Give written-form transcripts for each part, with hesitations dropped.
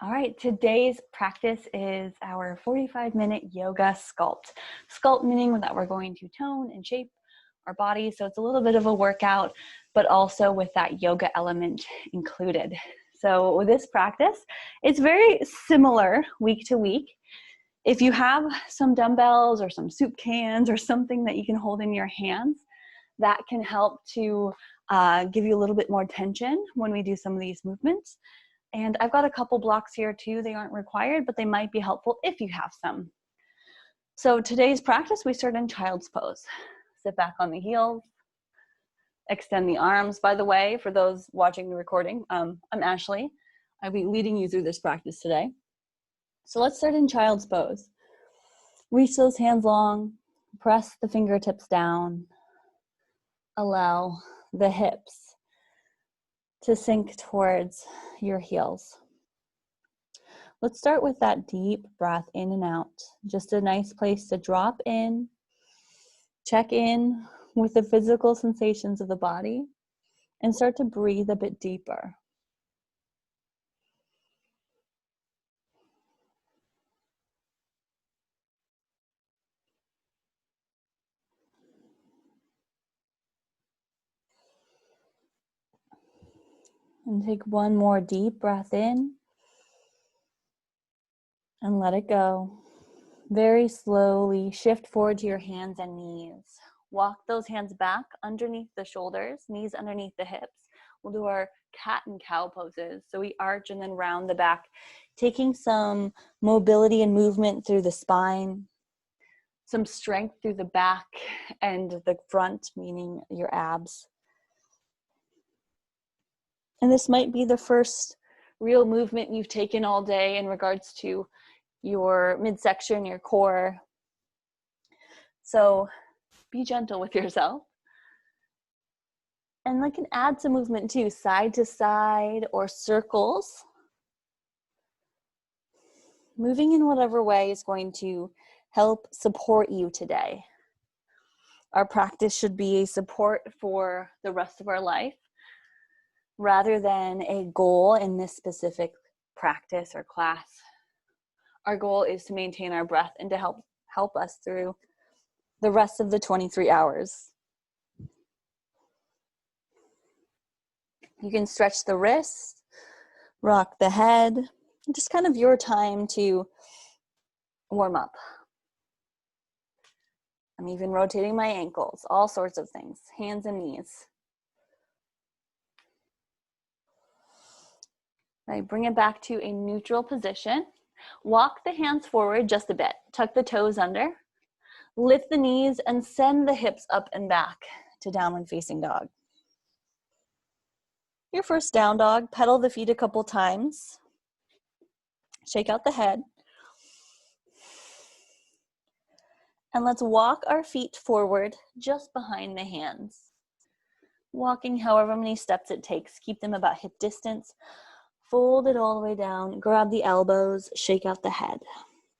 All right, today's practice is our 45-minute yoga sculpt. Sculpt meaning that we're going to tone and shape our body, so it's a little bit of a workout, but also with that yoga element included. So with this practice, it's very similar week to week. If you have some dumbbells or some soup cans or something that you can hold in your hands, that can help to give you a little bit more tension when we do some of these movements. And I've got a couple blocks here too. They aren't required, but they might be helpful if you have some. So today's practice, we start in child's pose. Sit back on the heels, extend the arms. By the way, for those watching the recording, I'm Ashley. I'll be leading you through this practice today. So let's start in child's pose. Reach those hands long, press the fingertips down, allow the hips to sink towards your heels. Let's start with that deep breath in and out. Just a nice place to drop in, check in with the physical sensations of the body, and start to breathe a bit deeper. And take one more deep breath in and let it go. Very slowly shift forward to your hands and knees. Walk those hands back underneath the shoulders, knees underneath the hips. We'll do our cat and cow poses. So we arch and then round the back, taking some mobility and movement through the spine, some strength through the back and the front, meaning your abs. And this might be the first real movement you've taken all day in regards to your midsection, your core. So be gentle with yourself. And I can add some movement too, side to side or circles. Moving in whatever way is going to help support you today. Our practice should be a support for the rest of our life, rather than a goal in this specific practice or class. Our goal is to maintain our breath and to help us through the rest of the 23 hours. You can stretch the wrists, rock the head, just kind of your time to warm up. I'm even rotating my ankles, all sorts of things, hands and knees. Now bring it back to a neutral position. Walk the hands forward just a bit. Tuck the toes under. Lift the knees and send the hips up and back to downward facing dog. Your first down dog, pedal the feet a couple times. Shake out the head. And let's walk our feet forward just behind the hands. Walking however many steps it takes. Keep them about hip distance. Fold it all the way down, grab the elbows, shake out the head.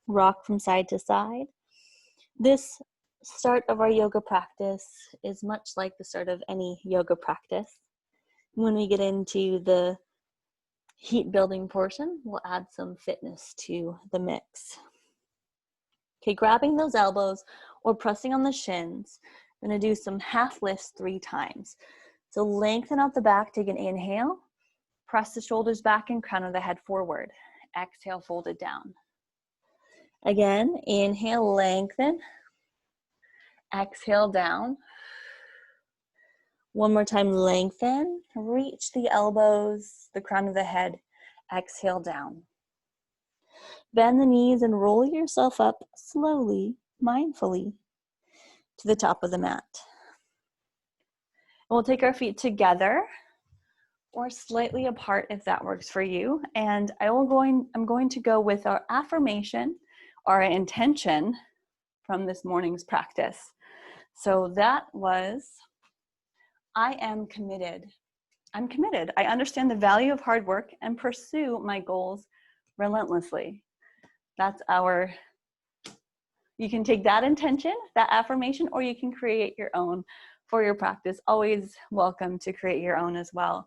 Rock from side to side. This start of our yoga practice is much like the start of any yoga practice. When we get into the heat building portion, we'll add some fitness to the mix. Okay, grabbing those elbows or pressing on the shins. I'm going to do some half lifts 3 times. So lengthen out the back, take an inhale. Press the shoulders back and crown of the head forward. Exhale, fold it down. Again, inhale, lengthen. Exhale, down. One more time, lengthen. Reach the elbows, the crown of the head. Exhale, down. Bend the knees and roll yourself up slowly, mindfully, to the top of the mat. We'll take our feet together or slightly apart if that works for you. And I'm going to go with our affirmation or our intention from this morning's practice. So that was, I am committed. I'm committed. I understand the value of hard work and pursue my goals relentlessly. That's you can take that intention, that affirmation, or you can create your own for your practice. Always welcome to create your own as well.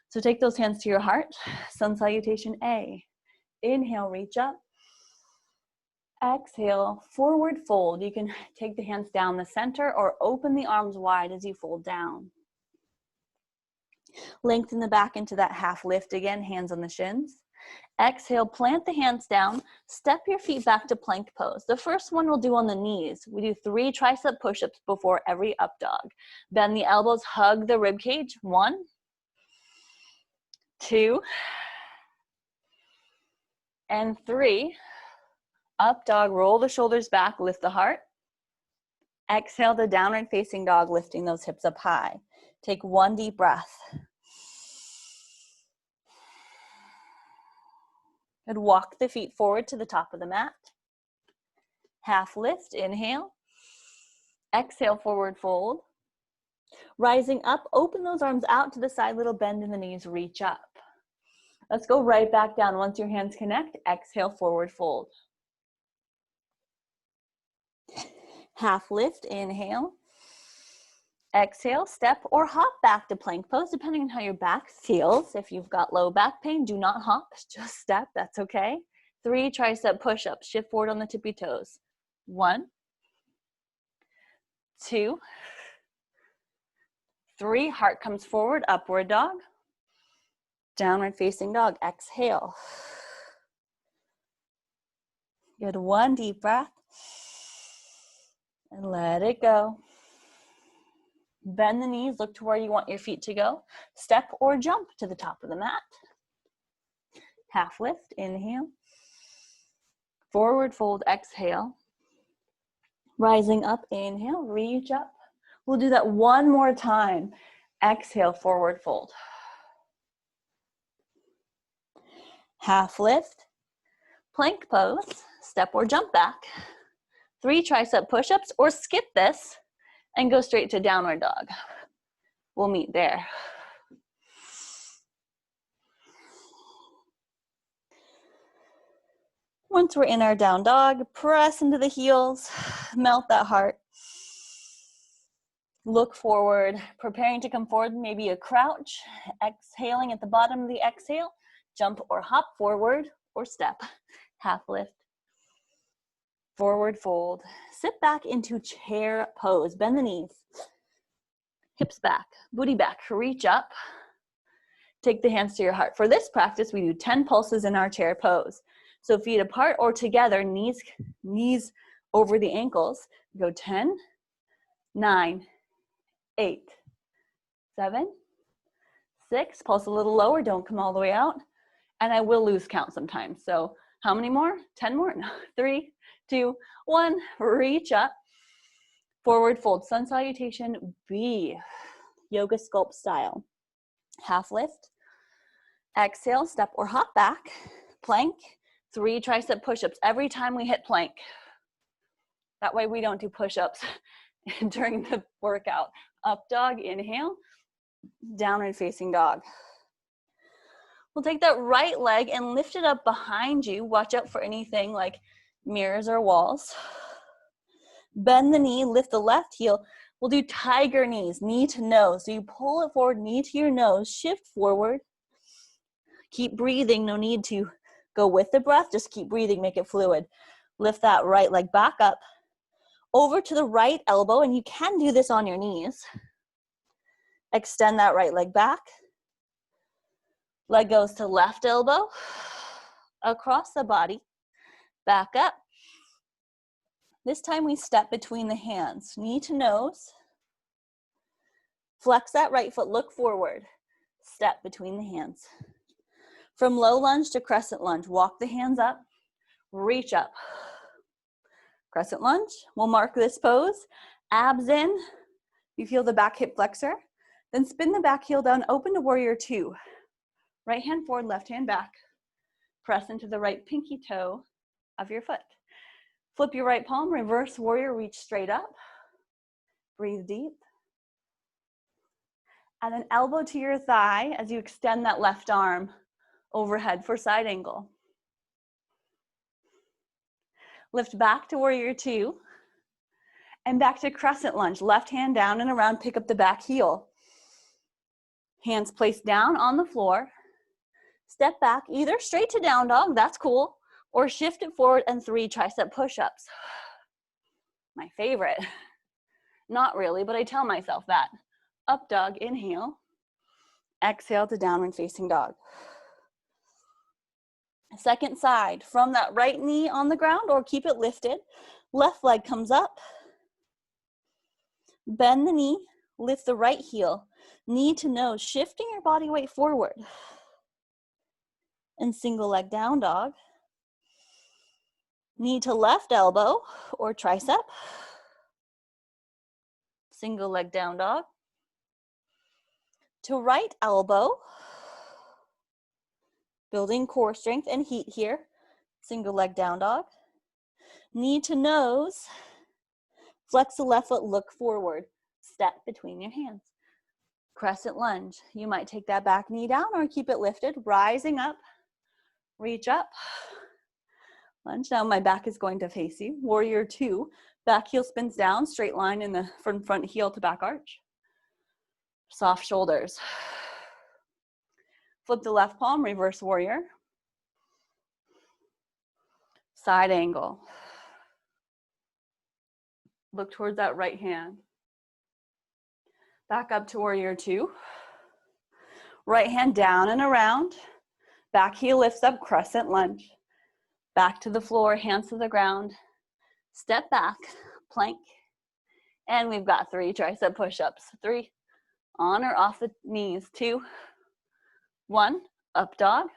So take those hands to your heart. Sun salutation A. Inhale, reach up. Exhale, forward fold. You can take the hands down the center or open the arms wide as you fold down. Lengthen the back into that half lift again, hands on the shins. Exhale, plant the hands down, step your feet back to plank pose. The first one we'll do on the knees. We do 3 tricep push-ups before every up dog. Bend the elbows, hug the rib cage. 1, 2, and 3. Up dog, roll the shoulders back, lift the heart. Exhale to downward facing dog, lifting those hips up high. Take 1 deep breath. And walk the feet forward to the top of the mat. Half lift, inhale. Exhale, forward fold. Rising up, open those arms out to the side, little bend in the knees, reach up. Let's go right back down. Once your hands connect, exhale, forward fold. Half lift, inhale. Exhale, step or hop back to plank pose, depending on how your back feels. If you've got low back pain, do not hop, just step, that's okay. 3 tricep push-ups, shift forward on the tippy toes. 1, 2, 3, heart comes forward, upward dog. Downward facing dog, exhale. Good, 1 deep breath. And let it go. Bend the knees, look to where you want your feet to go. Step or jump to the top of the mat. Half lift, inhale. Forward fold, exhale. Rising up, inhale, reach up. We'll do that 1 more time. Exhale, forward fold. Half lift, plank pose, step or jump back. 3 tricep push-ups, or skip this and go straight to downward dog. We'll meet there. Once we're in our down dog, press into the heels, melt that heart. Look forward, preparing to come forward, maybe a crouch, exhaling at the bottom of the exhale, jump or hop forward or step, half lift. Forward fold, sit back into chair pose, bend the knees, hips back, booty back, reach up, take the hands to your heart. For this practice, we do 10 pulses in our chair pose. So feet apart or together, knees over the ankles, go 10, 9, 8, 7, 6, pulse a little lower, don't come all the way out, and I will lose count sometimes. So how many more? 10 more? No. 3, 2, 1, reach up, forward fold, sun salutation B, yoga sculpt style. Half lift, exhale, step or hop back, plank, 3 tricep push-ups every time we hit plank. That way we don't do push-ups during the workout. Up dog, inhale, downward facing dog. We'll take that right leg and lift it up behind you. Watch out for anything like mirrors or walls. Bend the knee, lift the left heel. We'll do tiger knees, knee to nose. So you pull it forward, knee to your nose, shift forward. Keep breathing, no need to go with the breath, just keep breathing, make it fluid. Lift that right leg back up, over to the right elbow, and you can do this on your knees. Extend that right leg back. Leg goes to left elbow, across the body, back up. This time we step between the hands, knee to nose. Flex that right foot, look forward. Step between the hands. From low lunge to crescent lunge, walk the hands up, reach up. Crescent lunge, we'll mark this pose. Abs in, you feel the back hip flexor. Then spin the back heel down, open to warrior 2. Right hand forward, left hand back. Press into the right pinky toe of your foot. Flip your right palm, reverse warrior, reach straight up. Breathe deep. And then elbow to your thigh as you extend that left arm overhead for side angle. Lift back to warrior 2 and back to crescent lunge. Left hand down and around, pick up the back heel. Hands placed down on the floor. Step back, either straight to down dog, that's cool, or shift it forward and 3 tricep push-ups. My favorite. Not really, but I tell myself that. Up dog, inhale. Exhale to downward facing dog. Second side, from that right knee on the ground or keep it lifted. Left leg comes up. Bend the knee, lift the right heel. Knee to nose, shifting your body weight forward. And single leg down dog. Knee to left elbow or tricep. Single leg down dog. To right elbow. Building core strength and heat here. Single leg down dog. Knee to nose. Flex the left foot, look forward. Step between your hands. Crescent lunge. You might take that back knee down or keep it lifted. Rising up. Reach up. Lunge. Now my back is going to face you. Warrior 2. Back heel spins down. Straight line in the front heel to back arch. Soft shoulders. Flip the left palm. Reverse warrior. Side angle. Look towards that right hand. Back up to warrior 2. Right hand down and around. Back heel lifts up, crescent lunge. Back to the floor, hands to the ground. Step back, plank. And we've got 3 tricep push-ups. 3, on or off the knees. 2, 1, up dog,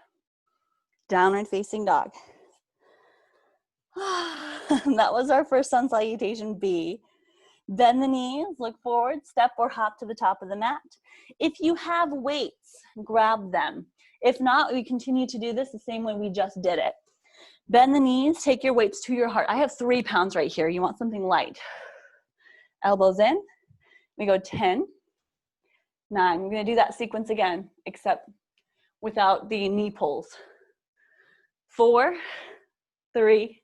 downward facing dog. That was our first sun salutation B. Bend the knees, look forward, step or hop to the top of the mat. If you have weights, grab them. If not, we continue to do this the same way we just did it. Bend the knees, take your weights to your heart. I have 3 pounds right here. You want something light. Elbows in. We go 10, 9. We're going to do that sequence again, except without the knee pulls. 4, 3,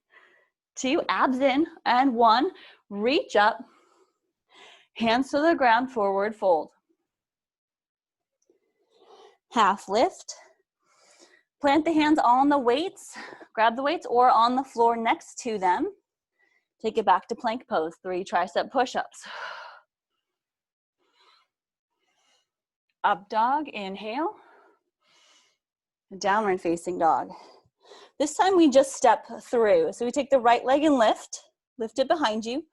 2, abs in, and 1. Reach up. Hands to the ground, forward fold. Half lift. Plant the hands on the weights, grab the weights, or on the floor next to them. Take it back to plank pose, 3 tricep push-ups. Up dog, inhale. Downward facing dog. This time we just step through. So we take the right leg and lift it behind you.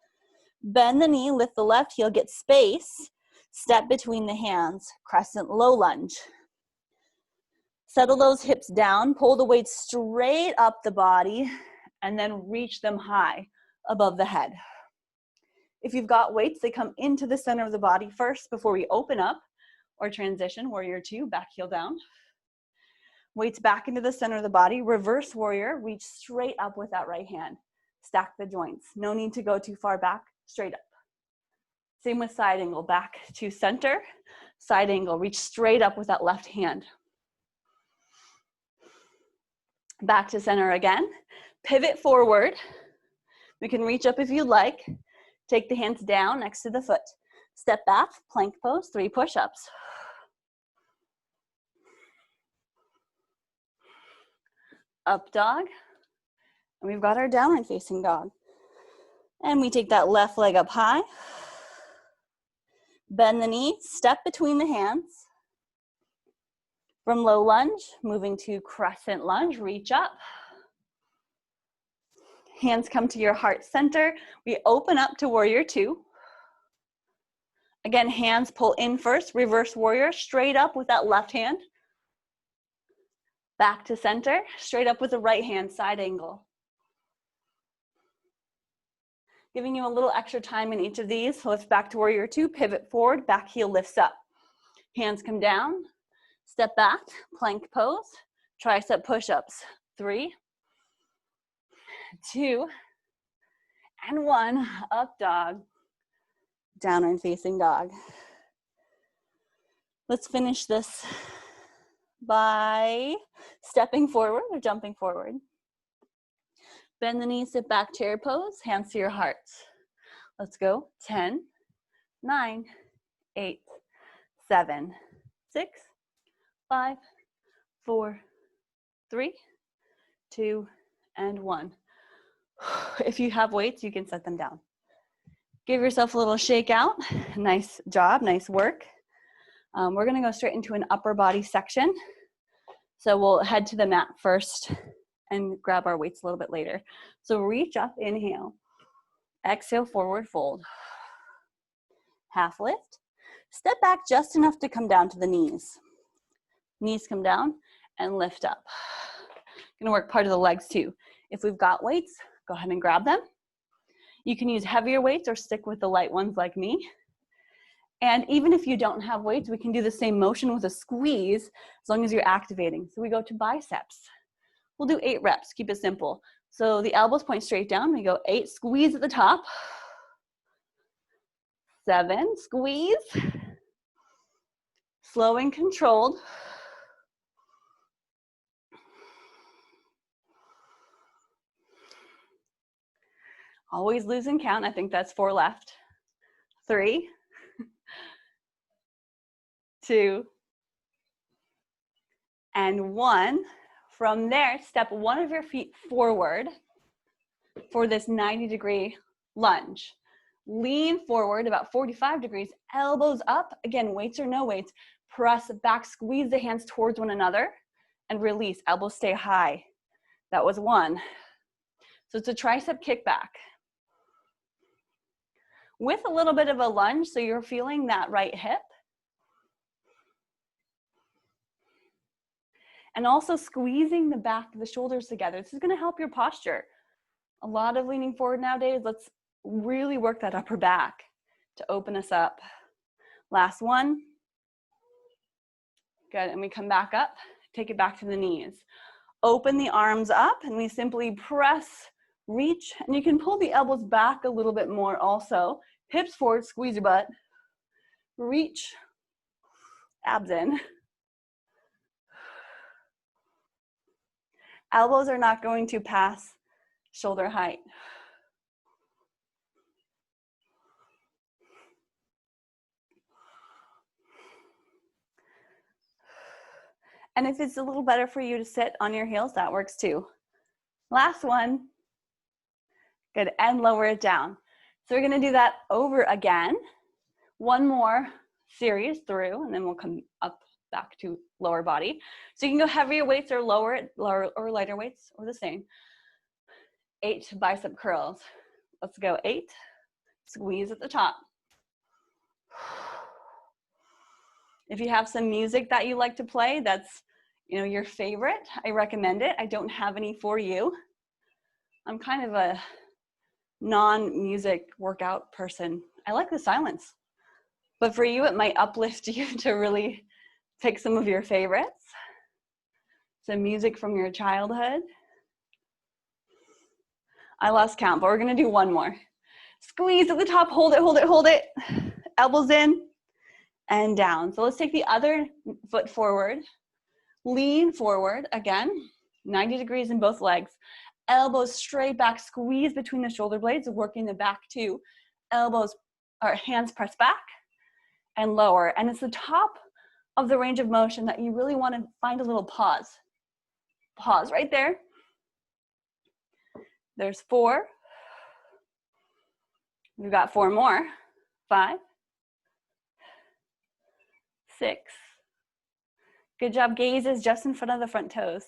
Bend the knee, lift the left heel, get space. Step between the hands, crescent low lunge. Settle those hips down, pull the weight straight up the body, and then reach them high above the head. If you've got weights, they come into the center of the body first before we open up or transition. Warrior 2, back heel down. Weights back into the center of the body. Reverse warrior, reach straight up with that right hand. Stack the joints. No need to go too far back, straight up. Same with side angle, back to center. Side angle, reach straight up with that left hand. Back to center again. Pivot forward. We can reach up if you'd like. Take the hands down next to the foot. Step back, plank pose, 3 push-ups. Up dog. And we've got our downward facing dog. And we take that left leg up high. Bend the knee, step between the hands. From low lunge, moving to crescent lunge, reach up. Hands come to your heart center. We open up to warrior 2. Again, hands pull in first, reverse warrior, straight up with that left hand. Back to center, straight up with the right hand, side angle. Giving you a little extra time in each of these. So let's back to warrior 2, pivot forward, back heel lifts up. Hands come down. Step back, plank pose, tricep push-ups. 3, 2, and 1. Up dog, downward facing dog. Let's finish this by stepping forward or jumping forward. Bend the knees, sit back, chair pose, hands to your heart. Let's go. 10, 9, 8, 7, 6, 5, 4, 3, 2, and 1. If you have weights, you can set them down. Give yourself a little shake out. Nice job, nice work. We're gonna go straight into an upper body section. So we'll head to the mat first and grab our weights a little bit later. So reach up, inhale. Exhale, forward fold. Half lift. Step back just enough to come down to the knees. Knees come down and lift up. Gonna work part of the legs too. If we've got weights, go ahead and grab them. You can use heavier weights or stick with the light ones like me. And even if you don't have weights, we can do the same motion with a squeeze as long as you're activating. So we go to biceps. We'll do 8 reps, keep it simple. So the elbows point straight down. We go 8, squeeze at the top. 7, squeeze. Slow and controlled. 'Always losing count. I think that's 4 left. 3, 2, and 1. From there, step one of your feet forward for this 90-degree lunge. Lean forward about 45 degrees, elbows up. Again, weights or no weights. Press back, squeeze the hands towards one another, and release. Elbows stay high. That was 1. So it's a tricep kickback. With a little bit of a lunge, so you're feeling that right hip. And also squeezing the back of the shoulders together. This is gonna help your posture. A lot of leaning forward nowadays. Let's really work that upper back to open us up. Last one. Good, and we come back up, take it back to the knees. Open the arms up, and we simply press, reach, and you can pull the elbows back a little bit more also. Hips forward, squeeze your butt. Reach, abs in. Elbows are not going to pass shoulder height. And if it's a little better for you to sit on your heels, that works too. Last one. Good, and lower it down. So we're gonna do that over again. One more series through, and then we'll come up back to lower body. So you can go heavier weights or lower or lighter weights, or the same. 8 bicep curls. Let's go 8. Squeeze at the top. If you have some music that you like to play that's your favorite, I recommend it. I don't have any for you. I'm kind of a non-music workout person. I like the silence. But for you, it might uplift you to really pick some of your favorites. Some music from your childhood. I lost count, but we're gonna do one more. Squeeze at the top, hold it, hold it, hold it. Elbows in and down. So let's take the other foot forward. Lean forward, again, 90 degrees in both legs. Elbows straight back, squeeze between the shoulder blades, working the back too. Elbows, or hands press back and lower. And it's the top of the range of motion that you really want to find a little pause. Pause right there. There's 4. We've got 4 more. 5, 6. Good job. Gaze is just in front of the front toes.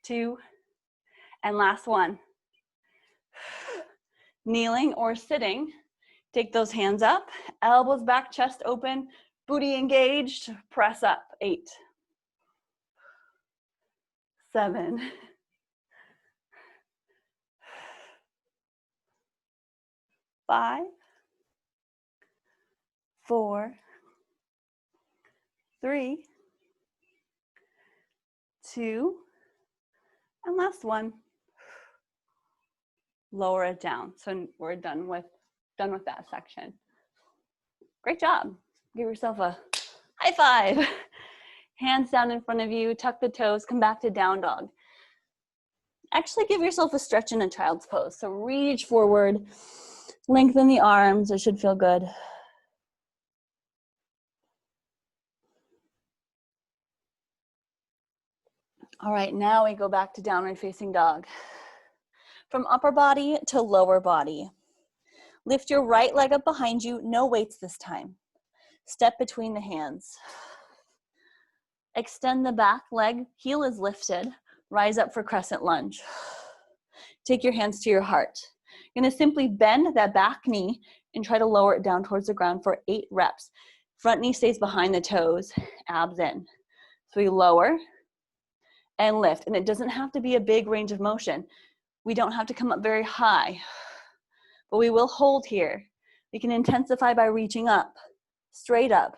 2, and last one. Kneeling or sitting. Take those hands up, elbows back, chest open, booty engaged, press up. 8, 7, 5, 4, 3, 2, and last one. Lower it down. So we're done with that section. Great job. Give yourself a high five. Hands down in front of you, tuck the toes, come back to down dog. Actually give yourself a stretch in a child's pose. So reach forward, lengthen the arms, it should feel good. All right, now we go back to downward facing dog. From upper body to lower body. Lift your right leg up behind you, no weights this time. Step between the hands. Extend the back leg, heel is lifted. Rise up for crescent lunge. Take your hands to your heart. You're gonna simply bend that back knee and try to lower it down towards the ground for 8 reps. Front knee stays behind the toes, abs in. So we lower and lift, and it doesn't have to be a big range of motion. We don't have to come up very high, but we will hold here. We can intensify by reaching up, straight up.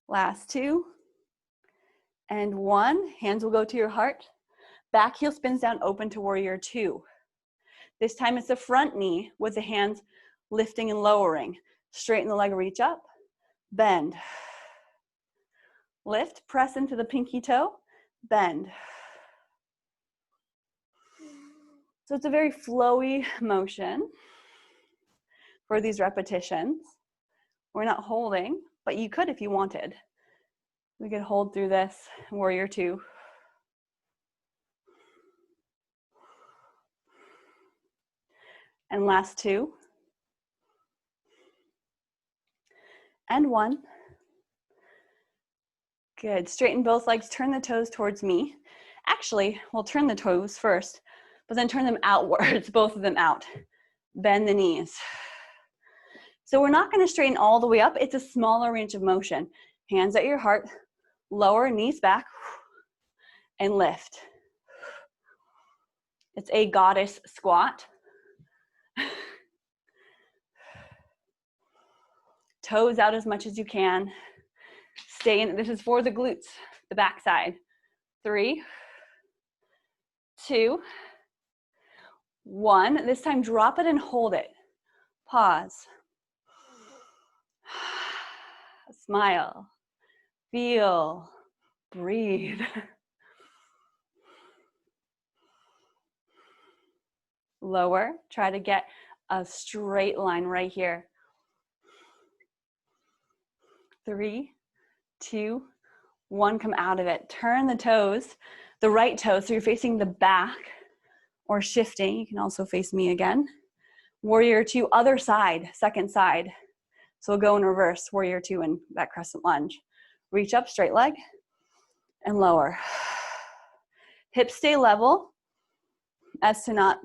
Last 2, and 1. Hands will go to your heart. Back heel spins down, open to warrior 2. This time it's the front knee with the hands lifting and lowering. Straighten the leg, reach up, bend. Lift, press into the pinky toe, bend. So it's a very flowy motion for these repetitions. We're not holding, but you could if you wanted. We could hold through this, warrior 2. And last 2. And 1. Good, straighten both legs, turn the toes towards me. Actually, we'll turn the toes first, but then turn them outwards, both of them out. Bend the knees. So we're not gonna straighten all the way up, it's a smaller range of motion. Hands at your heart, lower, knees back, and lift. It's a goddess squat. Toes out as much as you can. Stay in, this is for the glutes, the back side. 3, 2, 1. This time drop it and hold it. Pause. Smile. Feel. Breathe. Lower. Try to get a straight line right here. 3, 2, 1. Come out of it. Turn the toes, the right toes, so you're facing the back or shifting. You can also face me again. Warrior 2, other side, second side. So we'll go in reverse, warrior 2 and that crescent lunge. Reach up, straight leg, and lower. Hips stay level as to not,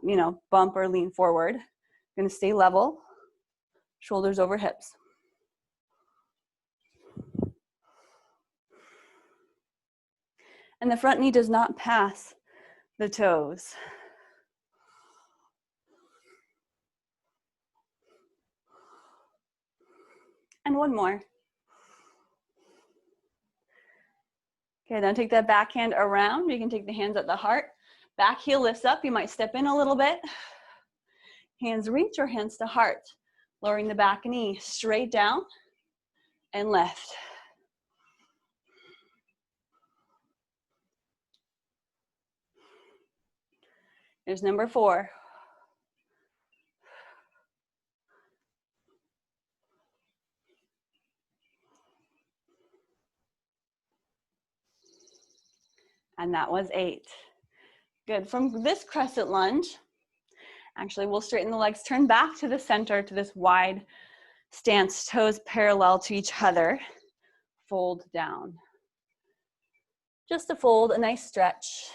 bump or lean forward. You're gonna stay level, shoulders over hips. And the front knee does not pass the toes. And 1 more. Okay, then take that back hand around. You can take the hands at the heart. Back heel lifts up. You might step in a little bit. Hands reach or hands to heart. Lowering the back knee straight down and lift. Here's number 4. And that was 8. Good. From this crescent lunge, actually we'll straighten the legs, turn back to the center to this wide stance, toes parallel to each other. Fold down. Just to fold, a nice stretch.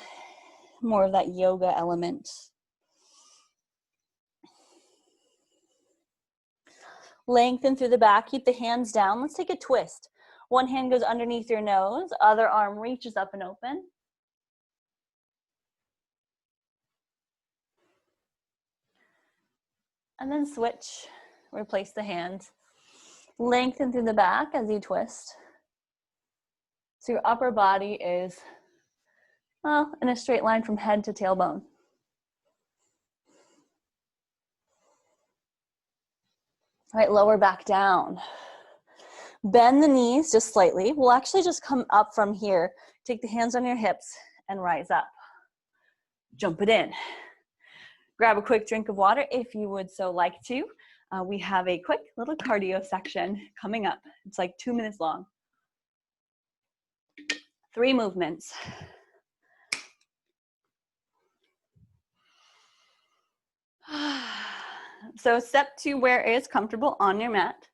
More of that yoga element. Lengthen through the back, keep the hands down. Let's take a twist. One hand goes underneath your nose, other arm reaches up and open. And then switch, replace the hands. Lengthen through the back as you twist. So your upper body is, in a straight line from head to tailbone. All right, lower back down. Bend the knees just slightly. We'll actually just come up from here. Take the hands on your hips and rise up. Jump it in. Grab a quick drink of water if you would so like to. We have a quick little cardio section coming up. It's like 2 minutes long. 3 movements. So step 2, where it is comfortable on your mat.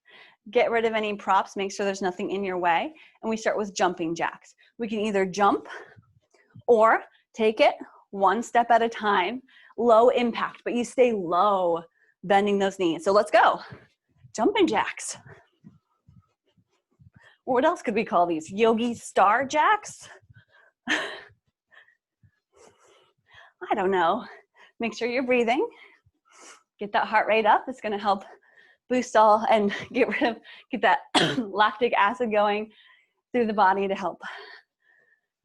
Get rid of any props, make sure there's nothing in your way. And we start with jumping jacks. We can either jump or take it 1 step at a time, low impact, but you stay low, bending those knees. So let's go. Jumping jacks. What else could we call these? Yogi star jacks? I don't know. Make sure you're breathing. Get that heart rate up. It's going to help boost all and get that lactic acid going through the body to help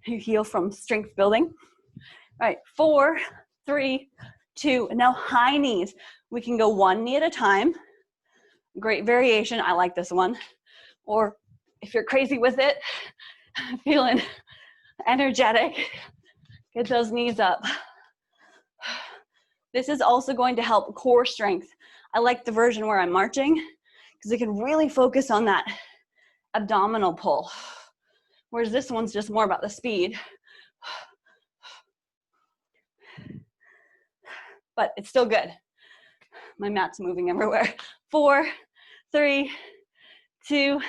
you heal from strength building. All right, 4, 3, 2, and now high knees. We can go 1 knee at a time. Great variation. I like this one. Or if you're crazy with it, feeling energetic, get those knees up. This is also going to help core strength. I like the version where I'm marching because it can really focus on that abdominal pull. Whereas this one's just more about the speed. But it's still good. My mat's moving everywhere. 4, 3, 2,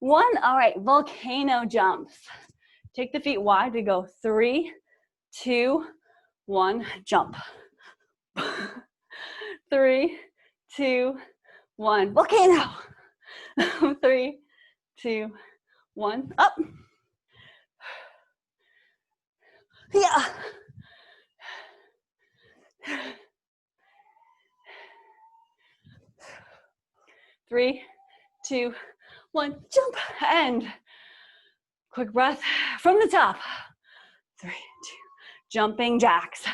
1. All right, volcano jumps. Take the feet wide. We go 3, 2, 1, jump. 3, 2, 1, volcano. 3, 2, 1, up. Yeah. 3, 2, 1, jump, and quick breath from the top. 3, 2, jumping jacks.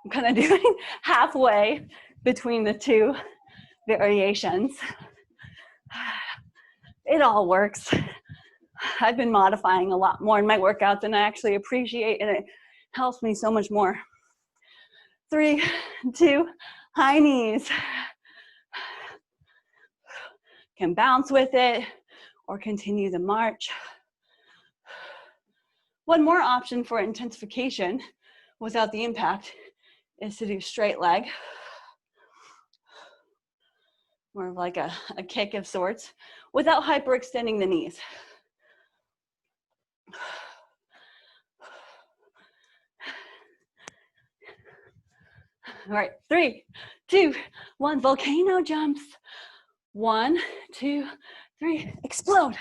I'm kind of doing halfway between the 2 variations. It all works. I've been modifying a lot more in my workouts, and I actually appreciate, and it helps me so much more. 3, 2, high knees. Can bounce with it or continue the march. One more option for intensification without the impact is to do straight leg. More of like a kick of sorts without hyperextending the knees. All right, 3, 2, 1, volcano jumps. 1, 2, 3, explode.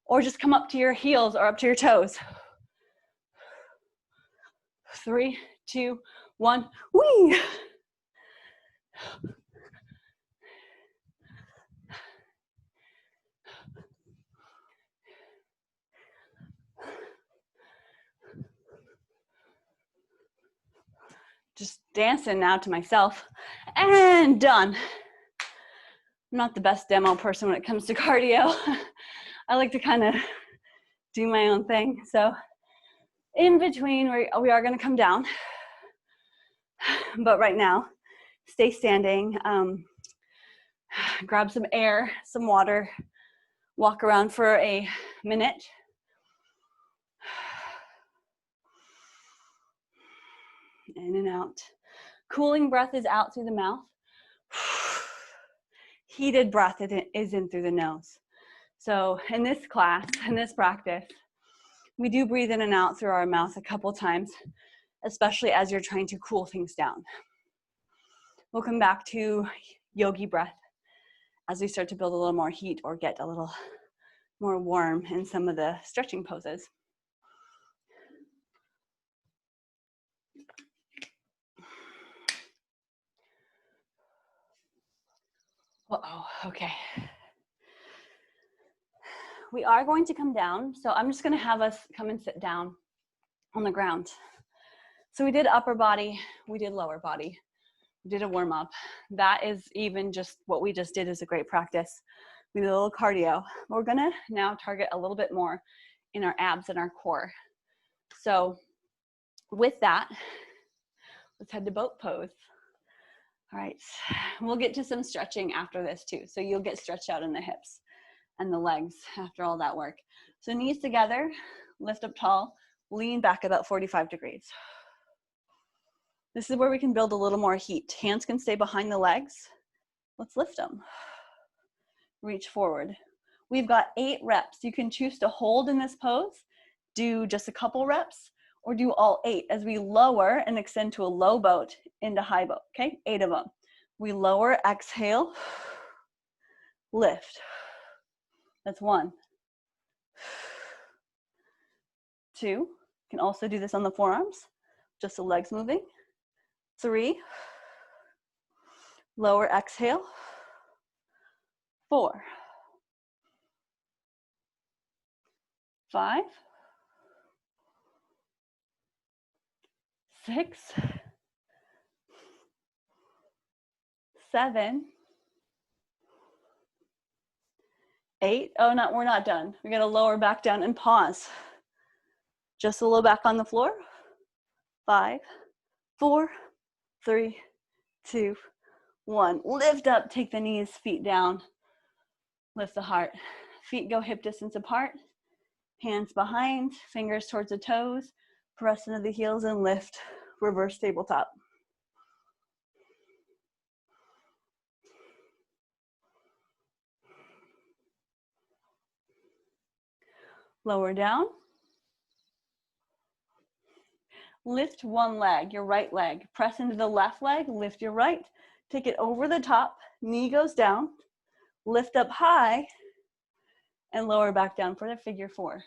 Or just come up to your heels or up to your toes. 3, 2, 1, whee! Just dancing now to myself, and done. I'm not the best demo person when it comes to cardio. I like to kind of do my own thing. So in between, we are going to come down. But right now, stay standing. Grab some air, some water. Walk around for a minute. In and out. Cooling breath is out through the mouth. Heated breath is in through the nose. So in this class, in this practice, we do breathe in and out through our mouth a couple times, especially as you're trying to cool things down. We'll come back to yogi breath as we start to build a little more heat or get a little more warm in some of the stretching poses. Uh-oh, okay. We are going to come down, so I'm just going to have us come and sit down on the ground. So we did upper body, we did lower body, we did a warm-up. That is even just what we just did is a great practice. We did a little cardio. We're going to now target a little bit more in our abs and our core. So With that, let's head to boat pose. All right, we'll get to some stretching after this too. So you'll get stretched out in the hips and the legs after all that work. So knees together, lift up tall, lean back about 45 degrees. This is where we can build a little more heat. Hands can stay behind the legs. Let's lift them. Reach forward. We've got 8 reps. You can choose to hold in this pose, do just a couple reps, or do all 8 as we lower and extend to a low boat into high boat, okay? 8 of them. We lower, exhale, lift. That's 1. 2, you can also do this on the forearms, just the legs moving. 3, lower, exhale. 4, 5, 6, 7, 8. Oh, no, we're not done. We're gonna lower back down and pause. Just a little back on the floor. 5, 4, 3, 2, 1. Lift up, take the knees, feet down. Lift the heart. Feet go hip distance apart. Hands behind, fingers towards the toes. Press into the heels and lift. Reverse tabletop. Lower down. Lift one leg, your right leg. Press into the left leg, lift your right. Take it over the top, knee goes down. Lift up high and lower back down for the figure 4.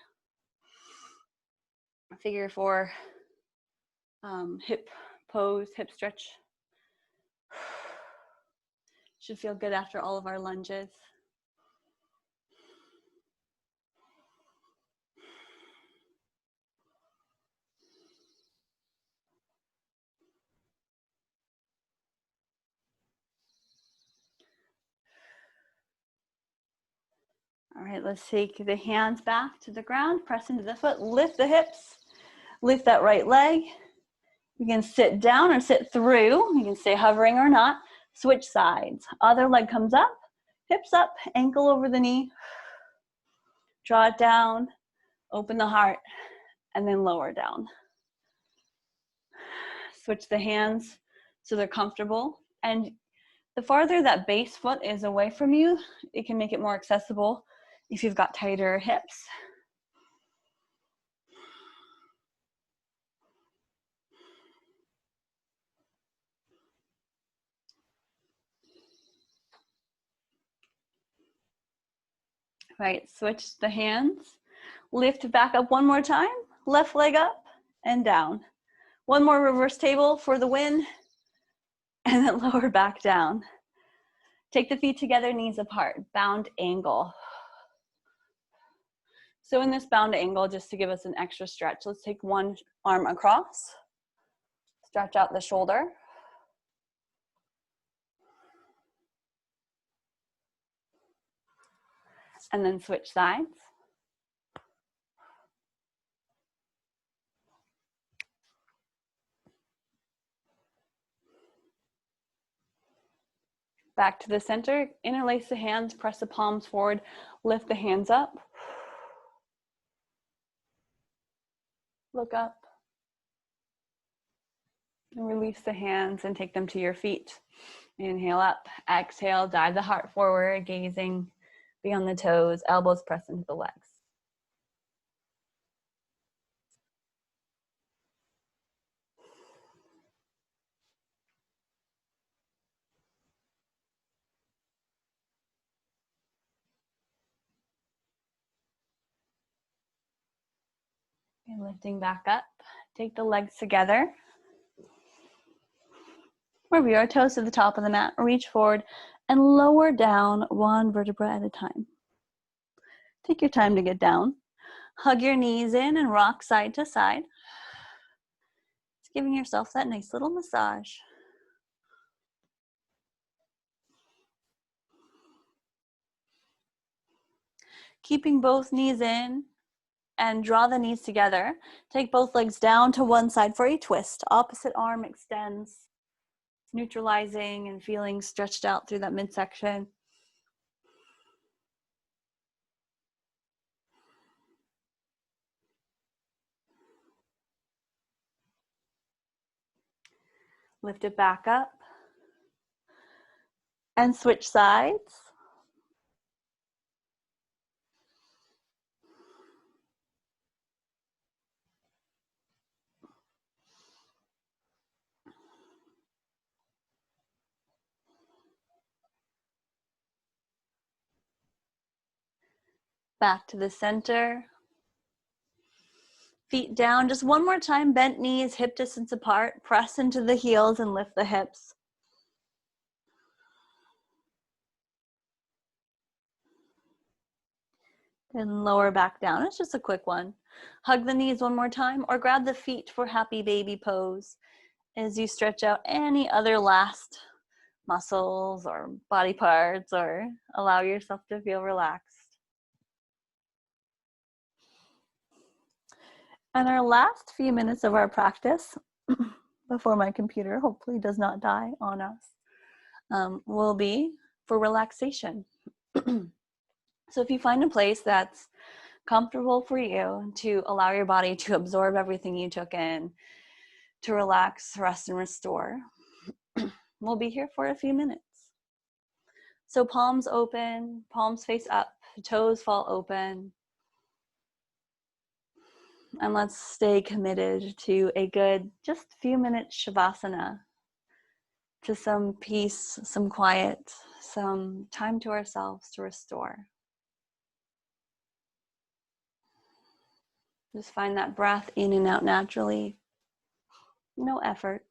Figure 4 hip pose, hip stretch. Should feel good after all of our lunges. All right, let's take the hands back to the ground, press into the foot, lift the hips, lift that right leg. You can sit down or sit through. You can stay hovering or not. Switch sides. Other leg comes up, hips up, ankle over the knee. Draw it down, open the heart, and then lower down. Switch the hands so they're comfortable. And the farther that base foot is away from you, it can make it more accessible if you've got tighter hips. Right, switch the hands. Lift back up one more time. Left leg up and down. One more reverse table for the win. And then lower back down. Take the feet together, knees apart. Bound angle. So in this bound angle, just to give us an extra stretch, let's take one arm across. Stretch out the shoulder. And then switch sides. Back to the center, interlace the hands, press the palms forward, lift the hands up. Look up. And release the hands and take them to your feet. Inhale up, exhale, dive the heart forward, gazing beyond the toes, elbows press into the legs. And lifting back up, take the legs together. Review our toes to the top of the mat, reach forward and lower down one vertebra at a time. Take your time to get down. Hug your knees in and rock side to side. Just giving yourself that nice little massage. Keeping both knees in, And draw the knees together. Take both legs down to one side for a twist. Opposite arm extends, neutralizing and feeling stretched out through that midsection. Lift it back up. And switch sides. Back to the center. Feet down. Just one more time. Bent knees, hip distance apart. Press into the heels and lift the hips. And lower back down. It's just a quick one. Hug the knees one more time, or grab the feet for happy baby pose as you stretch out any other last muscles or body parts, or allow yourself to feel relaxed. And our last few minutes of our practice, before my computer hopefully does not die on us, will be for relaxation. So if you find a place that's comfortable for you to allow your body to absorb everything you took in, to relax, rest, and restore, we'll be here for a few minutes. So palms open, palms face up, toes fall open. And let's stay committed to a good, just few minutes Shavasana, to some peace, some quiet, some time to ourselves to restore. Just find that breath in and out naturally. No effort.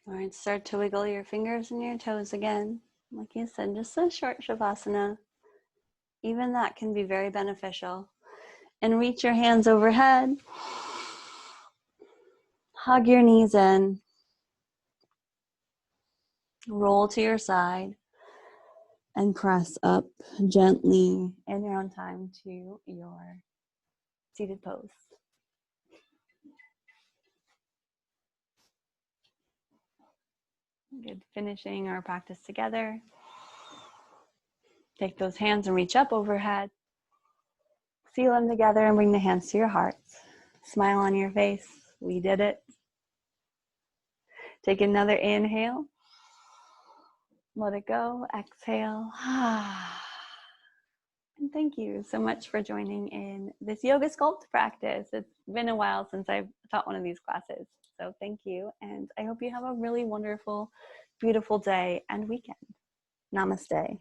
All right, start to wiggle your fingers and your toes again. Like you said, just a short Shavasana. Even that can be very beneficial. And reach your hands overhead. Hug your knees in. Roll to your side. And press up gently in your own time to your seated pose. Good, finishing our practice together. Take those hands and reach up overhead. Seal them together and bring the hands to your hearts. Smile on your face. We did it. Take another inhale. Let it go. Exhale. And thank you so much for joining in this yoga sculpt practice. It's been a while since I've taught one of these classes. So thank you. And I hope you have a really wonderful beautiful day and weekend. Namaste.